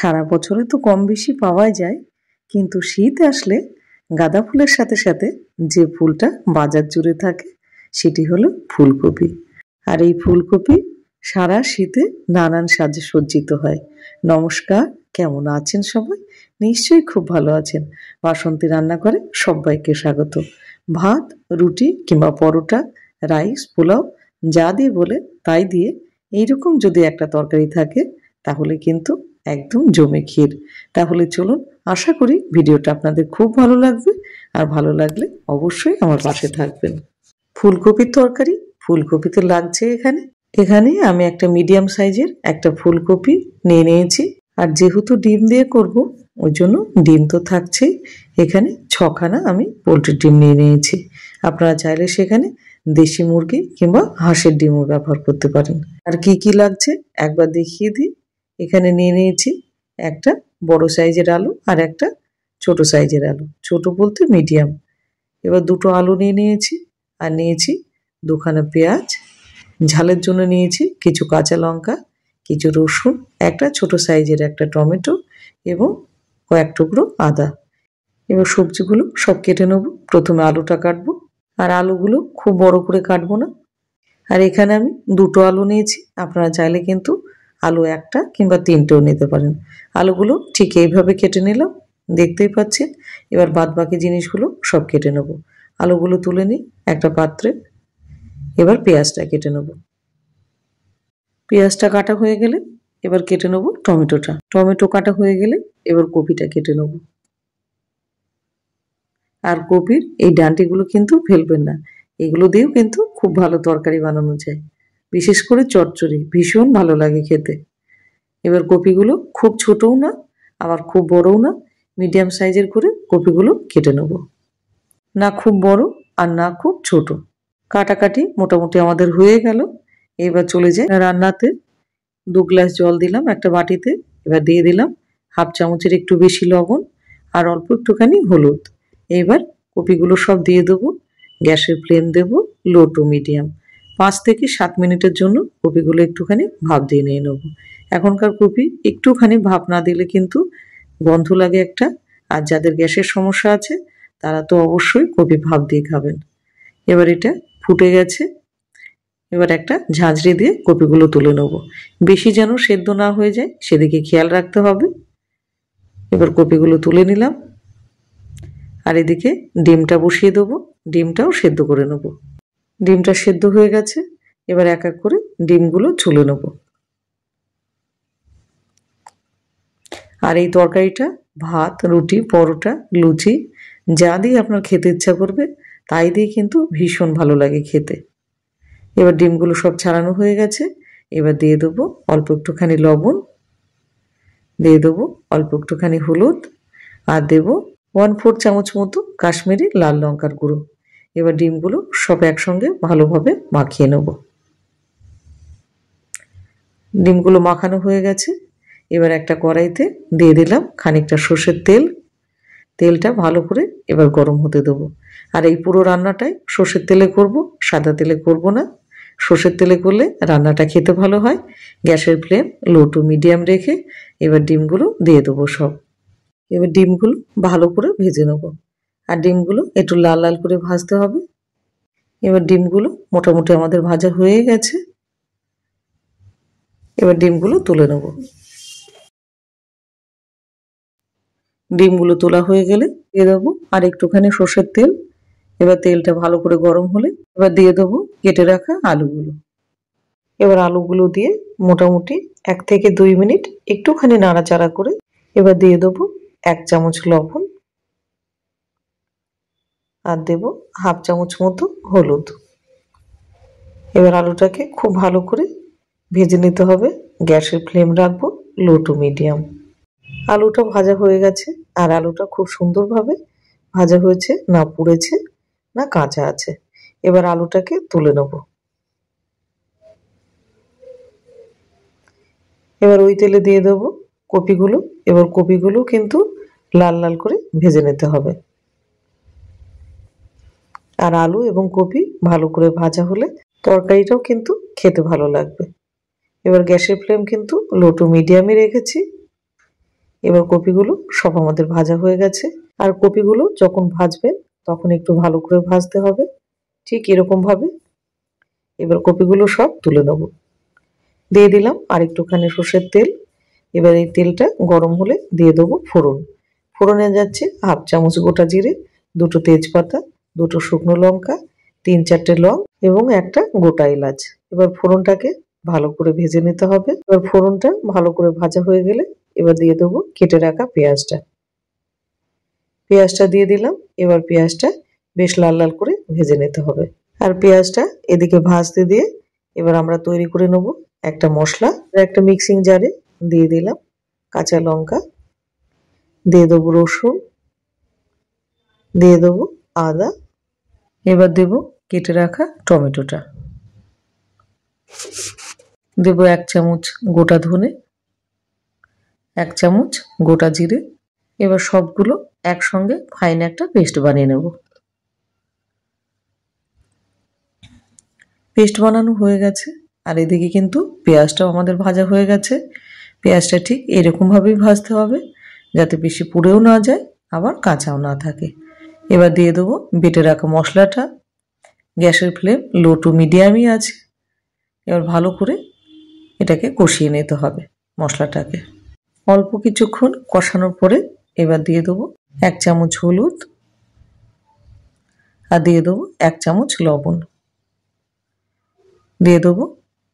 সারা বছরে তো কম বেশি পাওয়া যায়, কিন্তু শীত আসলে গাঁদা ফুলের সাথে সাথে যে ফুলটা বাজার জুড়ে থাকে সেটি হলো ফুলকপি। আর এই ফুলকপি সারা শীতে নানান সাজে সজ্জিত হয়। নমস্কার, কেমন আছেন সবাই? নিশ্চয়ই খুব ভালো আছেন। বাসন্তী রান্নাঘরে সবাইকে স্বাগত। ভাত, রুটি কিংবা পরোটা, রাইস, পোলাও যা দিয়ে বলে তাই দিয়ে এইরকম যদি একটা তরকারি থাকে তাহলে কিন্তু একদম জমে ক্ষীর। তাহলে চলুন, আশা করি ভিডিওটা আপনাদের খুব ভালো লাগবে, আর ভালো লাগলে অবশ্যই আমার পাশে থাকবেন। ফুলকপির তরকারি, ফুলকপি তো লাগছে এখানে আমি একটা মিডিয়াম সাইজের একটা ফুলকপি নিয়ে নিয়েছি। আর যেহেতু ডিম দিয়ে করব ওই জন্য ডিম তো থাকছেই। এখানে 6খানা আমি পোলট্রির ডিম নিয়ে নিয়েছি। আপনারা চাইলে সেখানে দেশি মুরগি কিংবা হাঁসের ডিমও ব্যবহার করতে পারেন। আর কি কি লাগছে একবার দেখিয়ে দিই। এখানে নিয়ে নিয়েছি একটা বড় সাইজের আলু আর একটা ছোট সাইজের আলু, ছোট বলতে মিডিয়াম। এবার দুটো আলু নিয়ে নিয়েছি, আর নিয়েছি 2খানা পেঁয়াজ, ঝালের জন্য নিয়েছি কিছু কাঁচা লঙ্কা, কিছু রসুন, একটা ছোট সাইজের একটা টমেটো এবং কয়েক টুকরো আদা। এবার সবজিগুলো সব কেটে নেব। প্রথমে আলুটা কাটবো, আর আলুগুলো খুব বড় করে কাটবো না। আর এখানে আমি 2টো আলু নিয়েছি, আপনারা চাইলে কিন্তু আলু 1টা কিংবা 3টেও নিতে পারেন। আলুগুলো ঠিক এইভাবে কেটে নিলাম, দেখতেই পাচ্ছেন। এবার বাদ বাকি জিনিসগুলো সব কেটে নেব। আলুগুলো তুলে নিই একটা পাত্রে। এবার পেঁয়াজটা কেটে নেব। পেঁয়াজটা কাটা হয়ে গেলে এবার কেটে নেব টমেটোটা। টমেটো কাটা হয়ে গেলে এবার কপিটা কেটে নেব। আর কপির এই ডাঁটিগুলো কিন্তু ফেলবেন না, এগুলো দিয়েও কিন্তু খুব ভালো তরকারি বানানো যায়। বিশেষ করে চচ্চড়ি ভীষণ ভালো লাগে খেতে। এবার কপিগুলো খুব ছোটও না আবার খুব বড়ও না, মিডিয়াম সাইজের করে কপিগুলো কেটে নেব। না খুব বড় আর না খুব ছোট। কাটাকাটি মোটামুটি আমাদের হয়ে গেল। এবার চলে যাই রান্নাতে। 2 গ্লাস জল দিলাম একটা বাটিতে। এবার দিয়ে দিলাম 1/2 চামচের একটু বেশি লবণ আর অল্প একটুখানি হলুদ। এবার কপিগুলো সব দিয়ে দেবো। গ্যাসের ফ্লেম দেব লো টু মিডিয়াম। 5 থেকে 7 মিনিটের জন্য কপিগুলো একটুখানি ভাপ দিয়ে নিয়ে নেব। এখনকার কপি একটুখানি ভাপ না দিলে কিন্তু গন্ধ লাগে একটা। আর যাদের গ্যাসের সমস্যা আছে তারা তো অবশ্যই কপি ভাপ দিয়ে খাবেন। এবার এটা ফুটে গেছে। এবার একটা ঝাঁঝরি দিয়ে কপিগুলো তুলে নেব। বেশি যেন সেদ্ধ না হয়ে যায় সেদিকে খেয়াল রাখতে হবে। এবার কপিগুলো তুলে নিলাম, আর এদিকে ডিমটা বসিয়ে দেবো। ডিমটাও সেদ্ধ করে নেব। ডিমটা সেদ্ধ হয়ে গেছে। এবার এক এক করে ডিমগুলো ছুলে নেব। আর এই তরকারিটা ভাত, রুটি, পরোটা, লুচি যা দিয়ে আপনার খেতে ইচ্ছা করবে তাই দিয়ে কিন্তু ভীষণ ভালো লাগে খেতে। এবার ডিমগুলো সব ছাড়ানো হয়ে গেছে। এবার দিয়ে দেবো অল্প একটুখানি লবণ, দিয়ে দেবো অল্প একটুখানি হলুদ, আর দেবো 1/4 চামচ মতো কাশ্মীরি লাল লঙ্কার গুঁড়ো। এবার ডিমগুলো সব একসঙ্গে ভালোভাবে মাখিয়ে নেব। ডিমগুলো মাখানো হয়ে গেছে। এবার একটা কড়াইতে দিয়ে দিলাম খানিকটা সর্ষের তেল। তেলটা ভালো করে এবার গরম হতে দেবো। আর এই পুরো রান্নাটাই সর্ষের তেলে করব, সাদা তেলে করব না। সর্ষের তেলে করলে রান্নাটা খেতে ভালো হয়। গ্যাসের ফ্লেম লো টু মিডিয়াম রেখে এবার ডিমগুলো দিয়ে দেবো সব। এবার ডিমগুলো ভালো করে ভেজে নেব। আর ডিমগুলো একটু লাল লাল করে ভাজতে হবে। এবার ডিমগুলো মোটামুটি আমাদের ভাজা হয়ে গেছে। এবার ডিমগুলো তুলে নেব। ডিমগুলো তোলা হয়ে গেলে দিয়ে দেবো আর একটুখানি সর্ষের তেল। এবার তেলটা ভালো করে গরম হলে এবার দিয়ে দেবো কেটে রাখা আলুগুলো। এবার আলুগুলো দিয়ে মোটামুটি 1 থেকে 2 মিনিট একটুখানি নাড়াচাড়া করে এবার দিয়ে দেবো 1 চামচ লবণ, আর দেবো 1/2 চামচ মতো হলুদ। এবার আলুটাকে খুব ভালো করে ভেজে নিতে হবে। গ্যাসের ফ্লেম রাখবো লো টু মিডিয়াম। আলুটা ভাজা হয়ে গেছে, আর আলুটা খুব সুন্দরভাবে ভাজা হয়েছে, না পুড়েছে না কাঁচা আছে। এবার আলুটাকে তুলে নেব। এবার ওই তেলে দিয়ে দেবো কপিগুলো। এবার কপিগুলো কিন্তু লাল লাল করে ভেজে নিতে হবে। আর আলু এবং কপি ভালো করে ভাজা হলে তরকারিটাও কিন্তু খেতে ভালো লাগবে। এবার গ্যাসের ফ্লেম কিন্তু লো টু মিডিয়ামে রেখেছি। এবার কপিগুলো সব আমাদের ভাজা হয়ে গেছে। আর কপিগুলো যখন ভাজবেন তখন একটু ভালো করে ভাজতে হবে, ঠিক এরকম ভাবে। এবার কপিগুলো সব তুলে নেব। দিয়ে দিলাম আর একটুখানি সর্ষের তেল। এবার এই তেলটা গরম হলে দিয়ে দেবো ফোড়ন। ফোড়নে যাচ্ছে হাফ চামচ গোটা জিরে, দুটো তেজপাতা, দুটো শুকনো লঙ্কা, 3-4টে লং এবং একটা গোটা এলাচ। এবার ফোড়নটাকে ভালো করে ভেজে নিতে হবে। এবার ফোড়নটা ভালো করে ভাজা হয়ে গেলে এবার দিয়ে দেবো কেটে রাখা পেঁয়াজটা। পেঁয়াজটা দিয়ে দিলাম। এবার পেঁয়াজটা বেশ লাল লাল করে ভেজে নিতে হবে। আর পেঁয়াজটা এদিকে ভাজতে দিয়ে এবার আমরা তৈরি করে নেব একটা মশলা। একটা মিক্সিং জারে দিয়ে দিলাম কাঁচা লঙ্কা, দিয়ে দেবো রসুন, দিয়ে দেবো আদা, এবার দেব কেটে রাখা টমেটোটা, দেব 1 চামচ গোটা ধনে, 1 চামচ গোটা জিরে। এবার সবগুলো একসঙ্গে ফাইন একটা পেস্ট বানিয়ে নেব। পেস্ট বানানো হয়ে গেছে। আর এদিকে কিন্তু পেঁয়াজটাও আমাদের ভাজা হয়ে গেছে। পেঁয়াজটা ঠিক এরকমভাবেই ভাজতে হবে যাতে বেশি পুড়েও না যায় আবার কাঁচাও না থাকে। এবার দিয়ে দেবো বেটে রাখা মশলাটা। গ্যাসের ফ্লেম লো টু মিডিয়ামই আছে। এবার ভালো করে এটাকে কষিয়ে নিতে হবে মশলাটাকে। অল্প কিছুক্ষণ কষানোর পরে এবার দিয়ে দেবো 1 চামচ হলুদ আর দিয়ে দেবো 1 চামচ লবণ, দিয়ে দেবো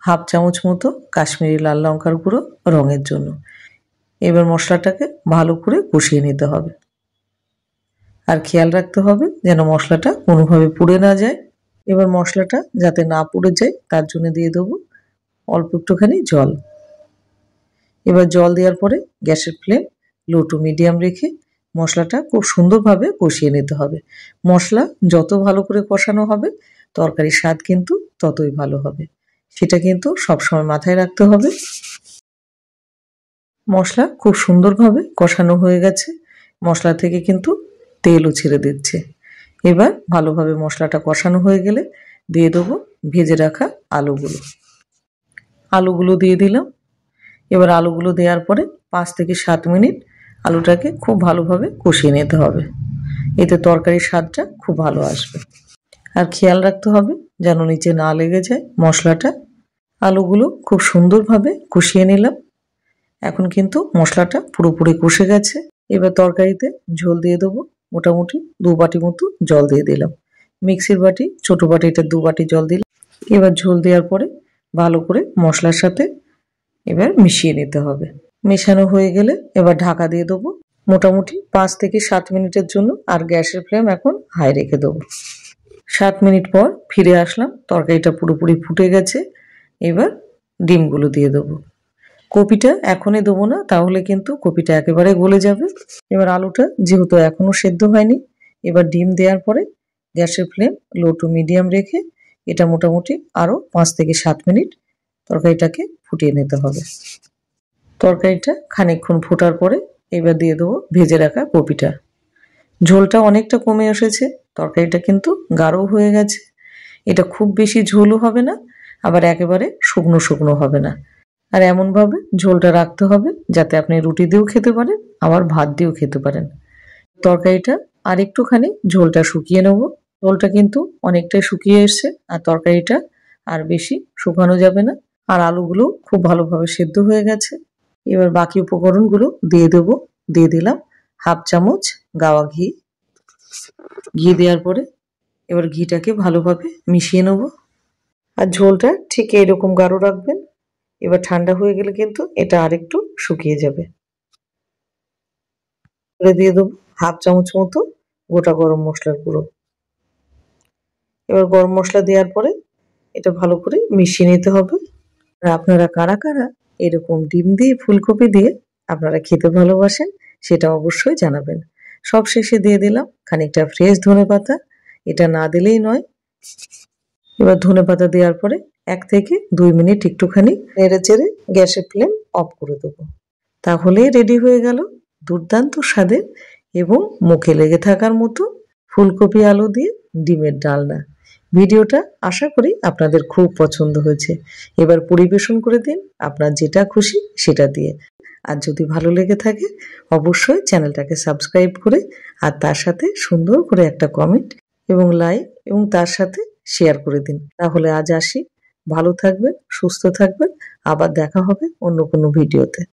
হাফ চামচ মতো কাশ্মীরি লাল লঙ্কার গুঁড়ো রঙের জন্য। এবার মশলাটাকে ভালো করে কষিয়ে নিতে হবে। আর খেয়াল রাখতে হবে যেন মশলাটা কোনোভাবে পুড়ে না যায়। এবার মশলাটা যাতে না পুড়ে যায় তার জন্য দিয়ে দেবো অল্প একটুখানি জল। এবার জল দেওয়ার পরে গ্যাসের ফ্লেম লো টু মিডিয়াম রেখে মশলাটা খুব সুন্দরভাবে কষিয়ে নিতে হবে। মশলা যত ভালো করে কষানো হবে তরকারির স্বাদ কিন্তু ততই ভালো হবে, সেটা কিন্তু সবসময় মাথায় রাখতে হবে। মশলা খুব সুন্দরভাবে কষানো হয়ে গেছে। মশলা থেকে কিন্তু তেলও ছেড়ে দিচ্ছে। এবার ভালোভাবে মশলাটা কষানো হয়ে গেলে দিয়ে দেবো ভেজে রাখা আলুগুলো। আলুগুলো দিয়ে দিলাম। এবার আলুগুলো দেওয়ার পরে 5 থেকে 7 মিনিট আলুটাকে খুব ভালোভাবে কষিয়ে নিতে হবে। এতে তরকারির স্বাদটা খুব ভালো আসবে। আর খেয়াল রাখতে হবে যেন নিচে না লেগে যায় মশলাটা। আলুগুলো খুব সুন্দরভাবে কষিয়ে নিলাম। এখন কিন্তু মশলাটা পুরোপুরি কষে গেছে। এবার তরকারিতে ঝোল দিয়ে দেবো। মোটামুটি 2 বাটি মতো জল দিয়ে দিলাম। মিক্সির বাটি, ছোট বাটিটা 2 বাটি জল দিলাম। এবার ঝোল দেওয়ার পরে ভালো করে মশলার সাথে এবার মিশিয়ে নিতে হবে। মেশানো হয়ে গেলে এবার ঢাকা দিয়ে দেবো মোটামুটি 5 থেকে 7 মিনিটের জন্য। আর গ্যাসের ফ্লেম এখন হাই রেখে দেবো। 7 মিনিট পর ফিরে আসলাম। তরকারিটা পুরোপুরি ফুটে গেছে। এবার ডিমগুলো দিয়ে দেবো। কপিটা এখনই দেবো না, তাহলে কিন্তু কপিটা একেবারে গলে যাবে। এবার আলুটা যেহেতু এখনো সেদ্ধ হয়নি, এবার ডিম দেওয়ার পরে গ্যাসের ফ্লেম লো টু মিডিয়াম রেখে এটা মোটামুটি আরও 5 থেকে 7 মিনিট তরকারিটাকে ফুটিয়ে নিতে হবে। তরকারিটা খানিকক্ষণ ফোটার পরে এবার দিয়ে দেবো ভেজে রাখা কপিটা। ঝোলটা অনেকটা কমে এসেছে, তরকারিটা কিন্তু গাঢ় হয়ে গেছে। এটা খুব বেশি ঝোলও হবে না, আবার একেবারে শুকনো শুকনো হবে না। আর এমনভাবে ঝোলটা রাখতে হবে যাতে আপনি রুটি দিয়েও খেতে পারেন আবার ভাত দিয়েও খেতে পারেন। তরকারিটা আর একটুখানি ঝোলটা শুকিয়ে নেব। ঝোলটা কিন্তু অনেকটাই শুকিয়ে এসছে আর তরকারিটা আর বেশি শুকানো যাবে না। আর আলুগুলো খুব ভালোভাবে সেদ্ধ হয়ে গেছে। এবার বাকি উপকরণগুলো দিয়ে দেবো। দিয়ে দিলাম হাফ চামচ গাওয়া ঘি। ঘি দেওয়ার পরে এবার ঘিটাকে ভালোভাবে মিশিয়ে নেব। আর ঝোলটা ঠিক এইরকম গাঢ় রাখবেন। এবার ঠান্ডা হয়ে গেলে কিন্তু এটা আরেকটু শুকিয়ে যাবে। দিয়ে দেবো হাফ চামচ মতো গোটা গরম মশলার গুঁড়ো। এবার গরম মশলা দেওয়ার পরে এটা ভালো করে মিশিয়ে নিতে হবে। আর আপনারা কারা কারা এরকম ডিম দিয়ে ফুলকপি দিয়ে আপনারা খেতে ভালোবাসেন সেটা অবশ্যই জানাবেন। সব শেষে দিয়ে দিলাম খানিকটা ফ্রেশ ধনেপাতা, এটা না দিলেই নয়। এবার ধনেপাতা দেওয়ার পরে 1 থেকে 2 মিনিট একটুখানি নেড়ে চেড়ে গ্যাসের ফ্লেম অফ করে দেবো। তাহলেই রেডি হয়ে গেল দুর্দান্ত স্বাদের এবং মুখে লেগে থাকার মতো ফুলকপি আলু দিয়ে ডিমের ডালনা। ভিডিওটা আশা করি আপনাদের খুব পছন্দ হয়েছে। এবার পরিবেশন করে দিন আপনার যেটা খুশি সেটা দিয়ে। আর যদি ভালো লেগে থাকে অবশ্যই চ্যানেলটাকে সাবস্ক্রাইব করে আর তার সাথে সুন্দর করে একটা কমেন্ট এবং লাইক এবং তার সাথে শেয়ার করে দিন। তাহলে আজ আসি, ভালো থাকবেন, সুস্থ থাকবেন, আবার দেখা হবে অন্য কোনো ভিডিওতে।